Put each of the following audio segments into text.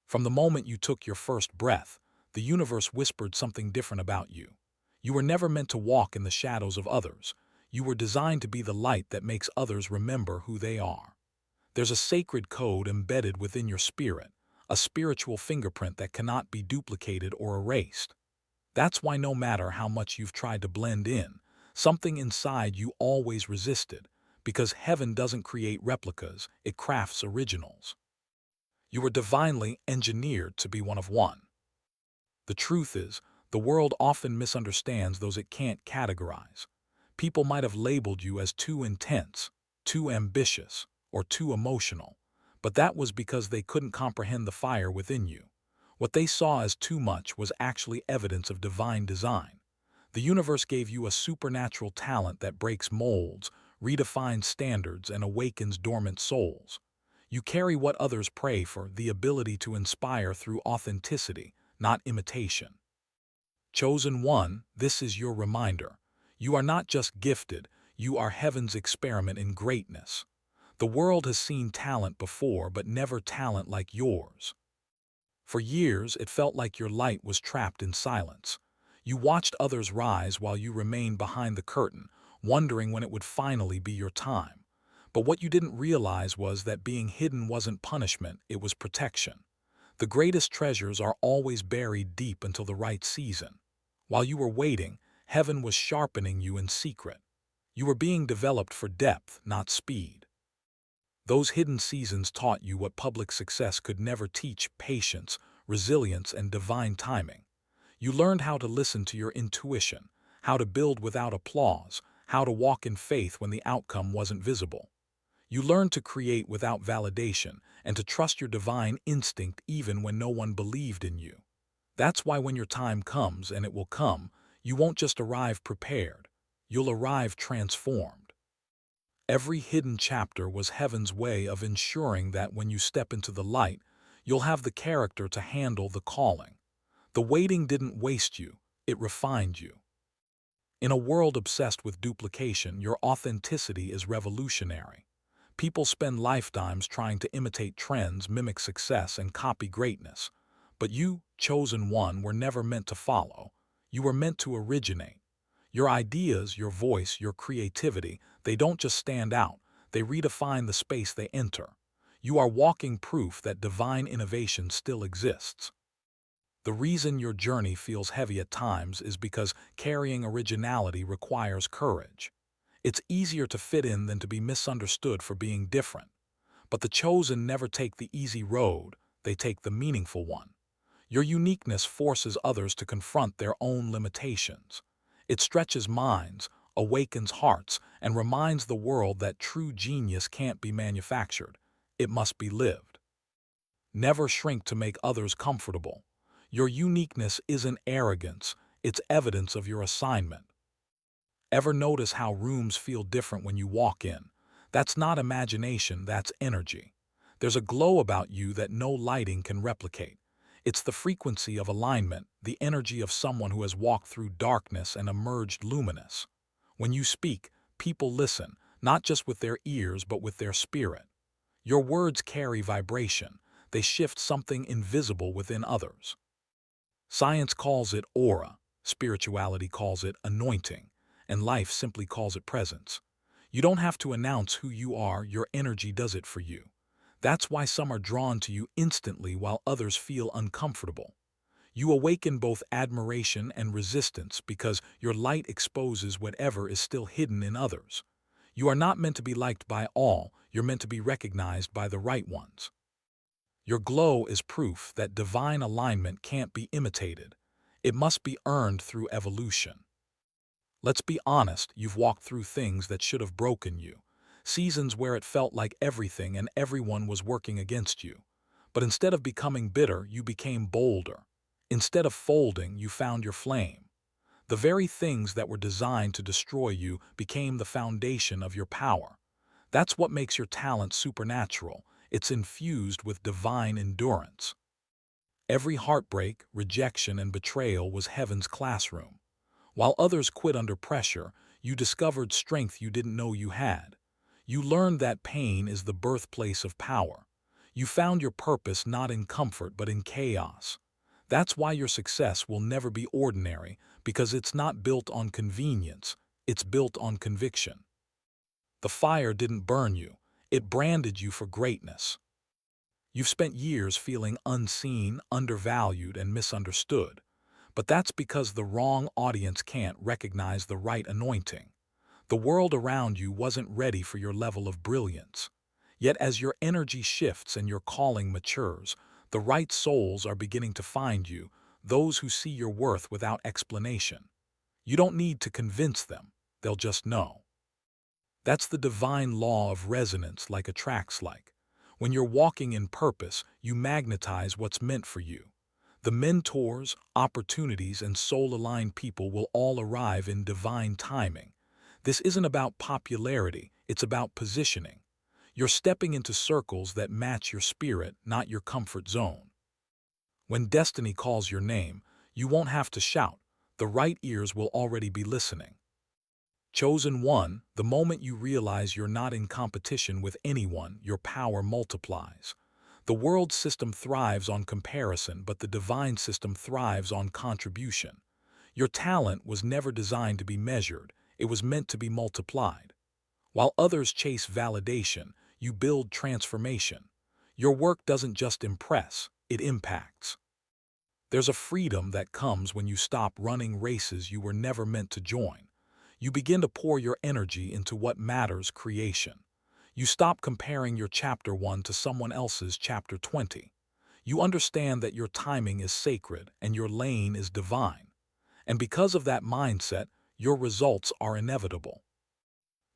From the moment you took your first breath, the universe whispered something different about you. You were never meant to walk in the shadows of others. You were designed to be the light that makes others remember who they are. There's a sacred code embedded within your spirit, a spiritual fingerprint that cannot be duplicated or erased. That's why no matter how much you've tried to blend in, something inside you always resisted, because heaven doesn't create replicas, it crafts originals. You were divinely engineered to be one of one. The truth is, the world often misunderstands those it can't categorize. People might have labeled you as too intense, too ambitious, or too emotional, but that was because they couldn't comprehend the fire within you. What they saw as too much was actually evidence of divine design. The universe gave you a supernatural talent that breaks molds, redefines standards, and awakens dormant souls. You carry what others pray for, the ability to inspire through authenticity, not imitation. Chosen one, this is your reminder. You are not just gifted, you are heaven's experiment in greatness. The world has seen talent before, but never talent like yours. For years, it felt like your light was trapped in silence. You watched others rise while you remained behind the curtain, wondering when it would finally be your time. But what you didn't realize was that being hidden wasn't punishment, it was protection. The greatest treasures are always buried deep until the right season. While you were waiting, heaven was sharpening you in secret. You were being developed for depth, not speed. Those hidden seasons taught you what public success could never teach: patience, resilience, and divine timing. You learned how to listen to your intuition, how to build without applause, how to walk in faith when the outcome wasn't visible. You learned to create without validation and to trust your divine instinct even when no one believed in you. That's why when your time comes, and it will come, you won't just arrive prepared, you'll arrive transformed. Every hidden chapter was heaven's way of ensuring that when you step into the light, you'll have the character to handle the calling. The waiting didn't waste you, it refined you. In a world obsessed with duplication, your authenticity is revolutionary. People spend lifetimes trying to imitate trends, mimic success, and copy greatness. But you, chosen one, were never meant to follow. You were meant to originate. Your ideas, your voice, your creativity, they don't just stand out, they redefine the space they enter. You are walking proof that divine innovation still exists. The reason your journey feels heavy at times is because carrying originality requires courage. It's easier to fit in than to be misunderstood for being different. But the chosen never take the easy road, they take the meaningful one. Your uniqueness forces others to confront their own limitations. It stretches minds, awakens hearts, and reminds the world that true genius can't be manufactured. It must be lived. Never shrink to make others comfortable. Your uniqueness isn't arrogance, it's evidence of your assignment. Ever notice how rooms feel different when you walk in? That's not imagination, that's energy. There's a glow about you that no lighting can replicate. It's the frequency of alignment, the energy of someone who has walked through darkness and emerged luminous. When you speak, people listen, not just with their ears but with their spirit. Your words carry vibration, they shift something invisible within others. Science calls it aura, spirituality calls it anointing, and life simply calls it presence. You don't have to announce who you are, your energy does it for you. That's why some are drawn to you instantly while others feel uncomfortable. You awaken both admiration and resistance because your light exposes whatever is still hidden in others. You are not meant to be liked by all, you're meant to be recognized by the right ones. Your glow is proof that divine alignment can't be imitated. It must be earned through evolution. Let's be honest, you've walked through things that should have broken you. Seasons where it felt like everything and everyone was working against you. But instead of becoming bitter, you became bolder. Instead of folding, you found your flame. The very things that were designed to destroy you became the foundation of your power. That's what makes your talent supernatural. It's infused with divine endurance. Every heartbreak, rejection, and betrayal was heaven's classroom. While others quit under pressure, you discovered strength you didn't know you had. You learned that pain is the birthplace of power. You found your purpose not in comfort but in chaos. That's why your success will never be ordinary, because it's not built on convenience, it's built on conviction. The fire didn't burn you, it branded you for greatness. You've spent years feeling unseen, undervalued, and misunderstood, but that's because the wrong audience can't recognize the right anointing. The world around you wasn't ready for your level of brilliance. Yet as your energy shifts and your calling matures, the right souls are beginning to find you, those who see your worth without explanation. You don't need to convince them, they'll just know. That's the divine law of resonance, like attracts like. When you're walking in purpose, you magnetize what's meant for you. The mentors, opportunities, and soul-aligned people will all arrive in divine timing. This isn't about popularity, it's about positioning. You're stepping into circles that match your spirit, not your comfort zone. When destiny calls your name, you won't have to shout. The right ears will already be listening. Chosen one, the moment you realize you're not in competition with anyone, your power multiplies. The world system thrives on comparison, but the divine system thrives on contribution. Your talent was never designed to be measured, it was meant to be multiplied. While others chase validation, you build transformation. Your work doesn't just impress, it impacts. There's a freedom that comes when you stop running races you were never meant to join. You begin to pour your energy into what matters: creation. You stop comparing your chapter 1 to someone else's chapter 20. You understand that your timing is sacred and your lane is divine. And because of that mindset, your results are inevitable.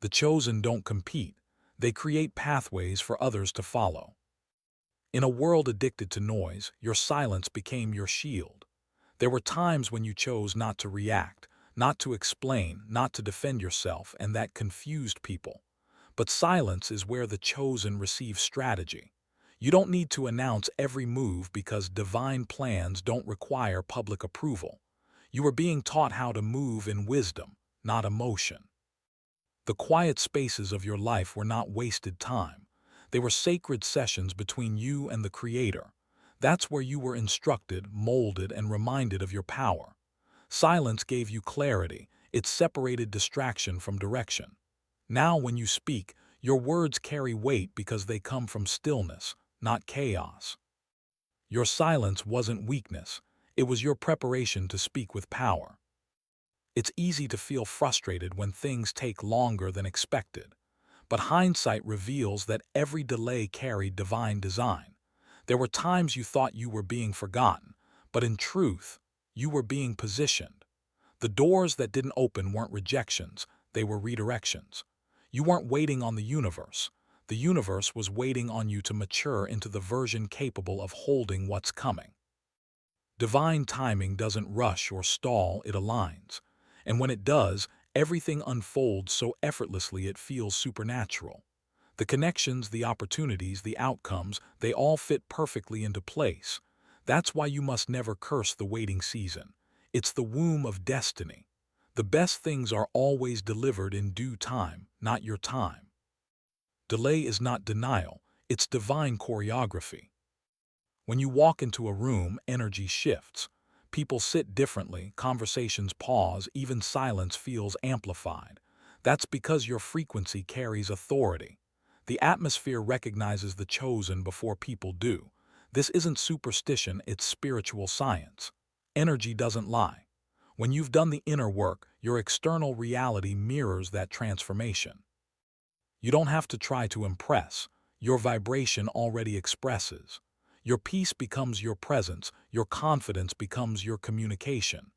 The chosen don't compete, they create pathways for others to follow. In a world addicted to noise, your silence became your shield. There were times when you chose not to react, not to explain, not to defend yourself, and that confused people. But silence is where the chosen receive strategy. You don't need to announce every move because divine plans don't require public approval. You are being taught how to move in wisdom, not emotion. The quiet spaces of your life were not wasted time. They were sacred sessions between you and the Creator. That's where you were instructed, molded, and reminded of your power. Silence gave you clarity. It separated distraction from direction. Now when you speak, your words carry weight because they come from stillness, not chaos. Your silence wasn't weakness. It was your preparation to speak with power. It's easy to feel frustrated when things take longer than expected. But hindsight reveals that every delay carried divine design. There were times you thought you were being forgotten, but in truth, you were being positioned. The doors that didn't open weren't rejections, they were redirections. You weren't waiting on the universe was waiting on you to mature into the version capable of holding what's coming. Divine timing doesn't rush or stall, it aligns. And when it does, everything unfolds so effortlessly it feels supernatural. The connections, the opportunities, the outcomes, they all fit perfectly into place. That's why you must never curse the waiting season. It's the womb of destiny. The best things are always delivered in due time, not your time. Delay is not denial, it's divine choreography. When you walk into a room, energy shifts. People sit differently, conversations pause, even silence feels amplified. That's because your frequency carries authority. The atmosphere recognizes the chosen before people do. This isn't superstition, it's spiritual science. Energy doesn't lie. When you've done the inner work, your external reality mirrors that transformation. You don't have to try to impress. Your vibration already expresses. Your peace becomes your presence, your confidence becomes your communication.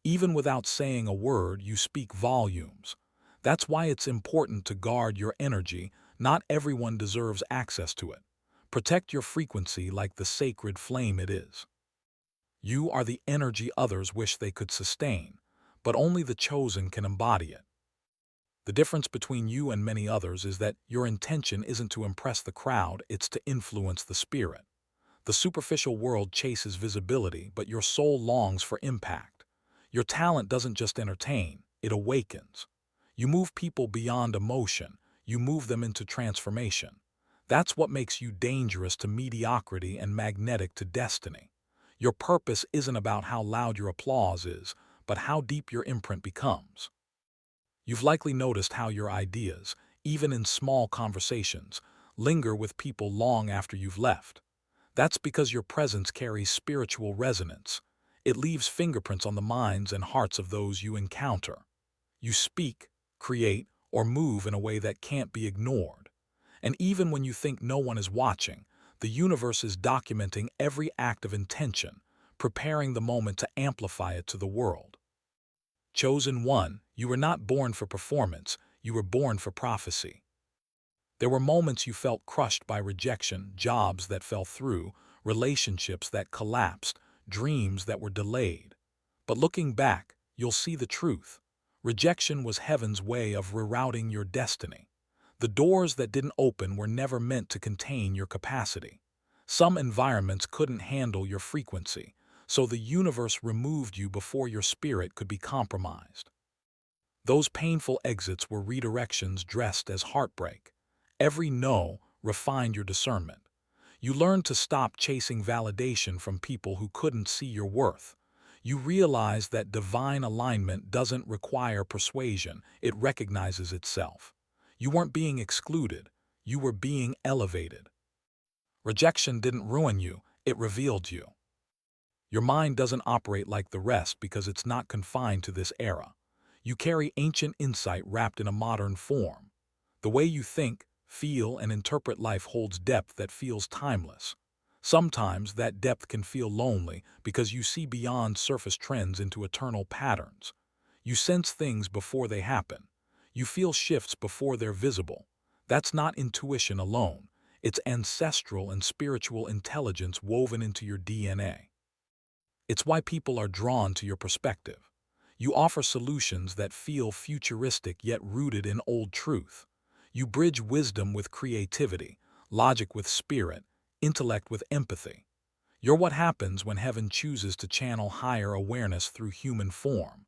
Even without saying a word, you speak volumes. That's why it's important to guard your energy. Not everyone deserves access to it. Protect your frequency like the sacred flame it is. You are the energy others wish they could sustain, but only the chosen can embody it. The difference between you and many others is that your intention isn't to impress the crowd, it's to influence the spirit. The superficial world chases visibility, but your soul longs for impact. Your talent doesn't just entertain, it awakens. You move people beyond emotion, you move them into transformation. That's what makes you dangerous to mediocrity and magnetic to destiny. Your purpose isn't about how loud your applause is, but how deep your imprint becomes. You've likely noticed how your ideas, even in small conversations, linger with people long after you've left. That's because your presence carries spiritual resonance. It leaves fingerprints on the minds and hearts of those you encounter. You speak, create, or move in a way that can't be ignored. And even when you think no one is watching, the universe is documenting every act of intention, preparing the moment to amplify it to the world. Chosen one, you were not born for performance, you were born for prophecy. There were moments you felt crushed by rejection, jobs that fell through, relationships that collapsed, dreams that were delayed. But looking back, you'll see the truth. Rejection was heaven's way of rerouting your destiny. The doors that didn't open were never meant to contain your capacity. Some environments couldn't handle your frequency, so the universe removed you before your spirit could be compromised. Those painful exits were redirections dressed as heartbreak. Every no refined your discernment. You learned to stop chasing validation from people who couldn't see your worth. You realized that divine alignment doesn't require persuasion, it recognizes itself. You weren't being excluded, you were being elevated. Rejection didn't ruin you, it revealed you. Your mind doesn't operate like the rest because it's not confined to this era. You carry ancient insight wrapped in a modern form. The way you think, feel, and interpret life holds depth that feels timeless. Sometimes that depth can feel lonely because you see beyond surface trends into eternal patterns. You sense things before they happen. You feel shifts before they're visible. That's not intuition alone. It's ancestral and spiritual intelligence woven into your DNA. It's why people are drawn to your perspective. You offer solutions that feel futuristic yet rooted in old truth. You bridge wisdom with creativity, logic with spirit, intellect with empathy. You're what happens when heaven chooses to channel higher awareness through human form.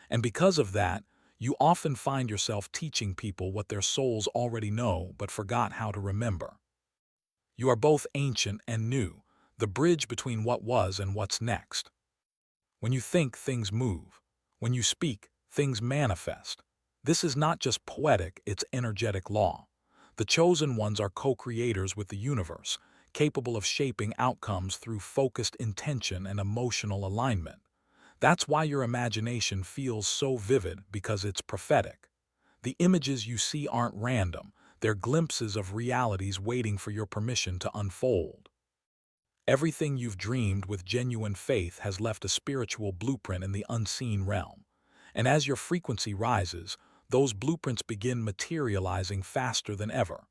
And because of that, you often find yourself teaching people what their souls already know but forgot how to remember. You are both ancient and new, the bridge between what was and what's next. When you think, things move. When you speak, things manifest. This is not just poetic, it's energetic law. The chosen ones are co-creators with the universe, capable of shaping outcomes through focused intention and emotional alignment. That's why your imagination feels so vivid, because it's prophetic. The images you see aren't random, they're glimpses of realities waiting for your permission to unfold. Everything you've dreamed with genuine faith has left a spiritual blueprint in the unseen realm. And as your frequency rises, those blueprints begin materializing faster than ever.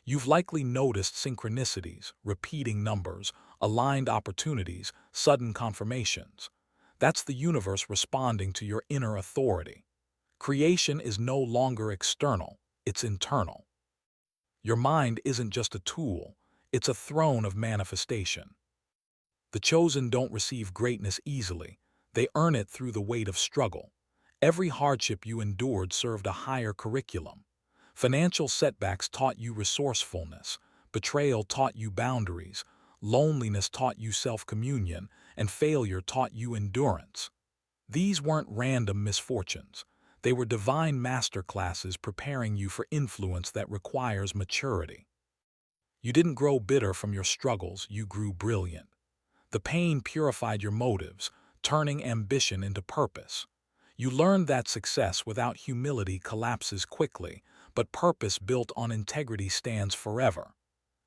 You've likely noticed synchronicities, repeating numbers, aligned opportunities, sudden confirmations. That's the universe responding to your inner authority. Creation is no longer external, it's internal. Your mind isn't just a tool, it's a throne of manifestation. The chosen don't receive greatness easily, they earn it through the weight of struggle. Every hardship you endured served a higher curriculum. Financial setbacks taught you resourcefulness, betrayal taught you boundaries, loneliness taught you self-communion, and failure taught you endurance. These weren't random misfortunes. They were divine masterclasses preparing you for influence that requires maturity. You didn't grow bitter from your struggles, you grew brilliant. The pain purified your motives, turning ambition into purpose. You learned that success without humility collapses quickly, but purpose built on integrity stands forever.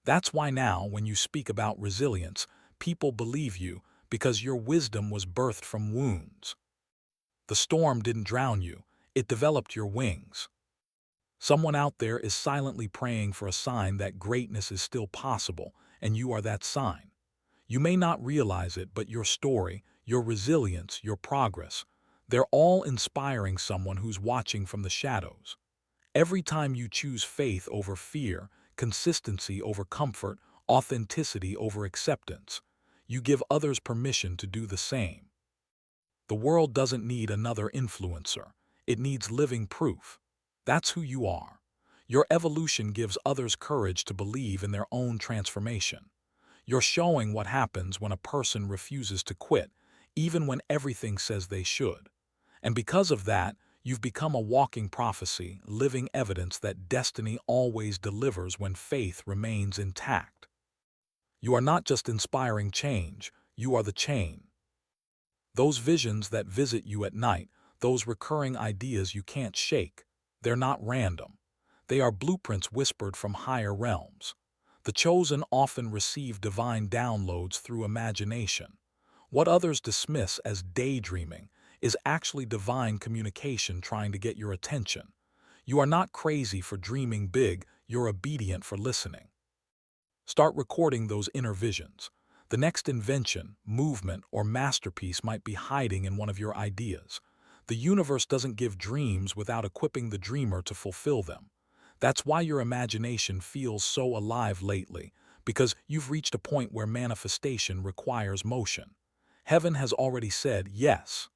That's why now, when you speak about resilience, people believe you because your wisdom was birthed from wounds. The storm didn't drown you, it developed your wings. Someone out there is silently praying for a sign that greatness is still possible, and you are that sign. You may not realize it, but your story, your resilience, your progress, they're all inspiring someone who's watching from the shadows. Every time you choose faith over fear, consistency over comfort, authenticity over acceptance, you give others permission to do the same. The world doesn't need another influencer. It needs living proof. That's who you are. Your evolution gives others courage to believe in their own transformation. You're showing what happens when a person refuses to quit, even when everything says they should. And because of that, you've become a walking prophecy, living evidence that destiny always delivers when faith remains intact. You are not just inspiring change, you are the chain. Those visions that visit you at night, those recurring ideas you can't shake, they're not random. They are blueprints whispered from higher realms. The chosen often receive divine downloads through imagination. What others dismiss as daydreaming is actually divine communication trying to get your attention. You are not crazy for dreaming big, you're obedient for listening. Start recording those inner visions. The next invention, movement, or masterpiece might be hiding in one of your ideas. The universe doesn't give dreams without equipping the dreamer to fulfill them. That's why your imagination feels so alive lately, because you've reached a point where manifestation requires motion. Heaven has already said yes.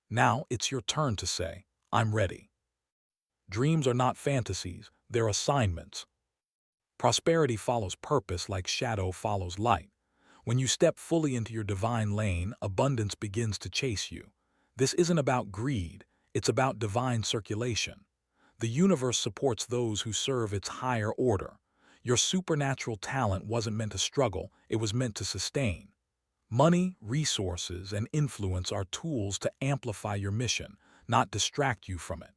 Now it's your turn to say, I'm ready. Dreams are not fantasies, they're assignments. Prosperity follows purpose like shadow follows light. When you step fully into your divine lane, abundance begins to chase you. This isn't about greed, it's about divine circulation. The universe supports those who serve its higher order. Your supernatural talent wasn't meant to struggle, it was meant to sustain. Money, resources, and influence are tools to amplify your mission, not distract you from it.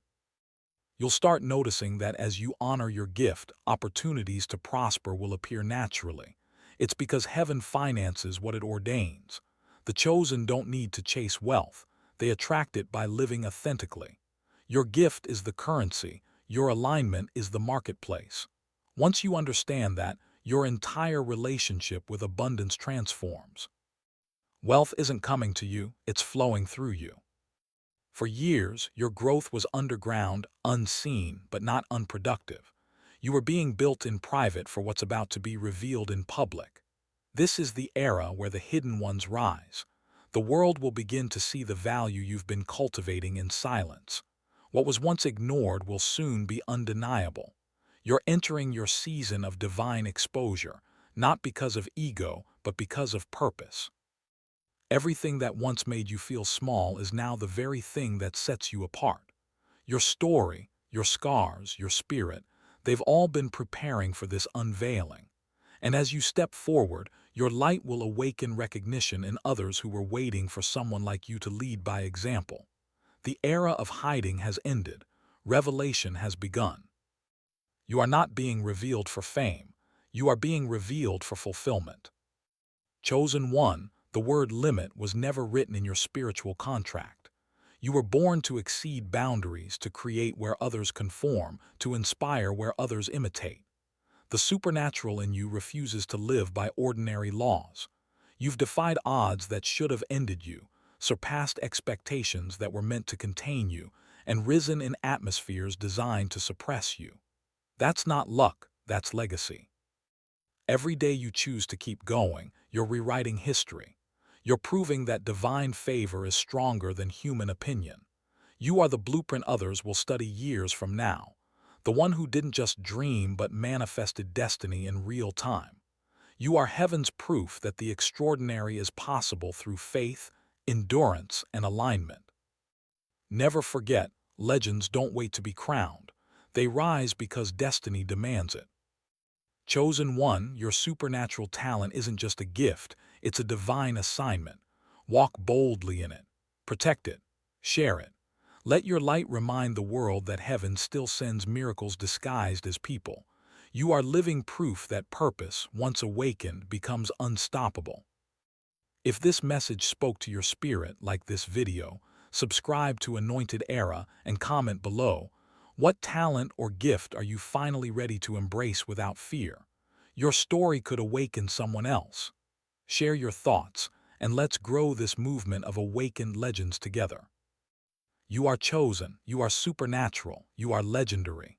You'll start noticing that as you honor your gift, opportunities to prosper will appear naturally. It's because heaven finances what it ordains. The chosen don't need to chase wealth. They attract it by living authentically. Your gift is the currency. Your alignment is the marketplace. Once you understand that, your entire relationship with abundance transforms. Wealth isn't coming to you, it's flowing through you. For years, your growth was underground, unseen, but not unproductive. You were being built in private for what's about to be revealed in public. This is the era where the hidden ones rise. The world will begin to see the value you've been cultivating in silence. What was once ignored will soon be undeniable. You're entering your season of divine exposure, not because of ego, but because of purpose. Everything that once made you feel small is now the very thing that sets you apart. Your story, your scars, your spirit, they've all been preparing for this unveiling. And as you step forward, your light will awaken recognition in others who were waiting for someone like you to lead by example. The era of hiding has ended. Revelation has begun. You are not being revealed for fame. You are being revealed for fulfillment. Chosen one, the word limit was never written in your spiritual contract. You were born to exceed boundaries, to create where others conform, to inspire where others imitate. The supernatural in you refuses to live by ordinary laws. You've defied odds that should have ended you, surpassed expectations that were meant to contain you, and risen in atmospheres designed to suppress you. That's not luck, that's legacy. Every day you choose to keep going, you're rewriting history. You're proving that divine favor is stronger than human opinion. You are the blueprint others will study years from now. The one who didn't just dream but manifested destiny in real time. You are heaven's proof that the extraordinary is possible through faith, endurance, and alignment. Never forget, legends don't wait to be crowned. They rise because destiny demands it. Chosen one, your supernatural talent isn't just a gift, it's a divine assignment. Walk boldly in it. Protect it. Share it. Let your light remind the world that heaven still sends miracles disguised as people. You are living proof that purpose, once awakened, becomes unstoppable. If this message spoke to your spirit, like this video, subscribe to Anointed Era and comment below. What talent or gift are you finally ready to embrace without fear? Your story could awaken someone else. Share your thoughts, and let's grow this movement of awakened legends together. You are chosen, you are supernatural, you are legendary.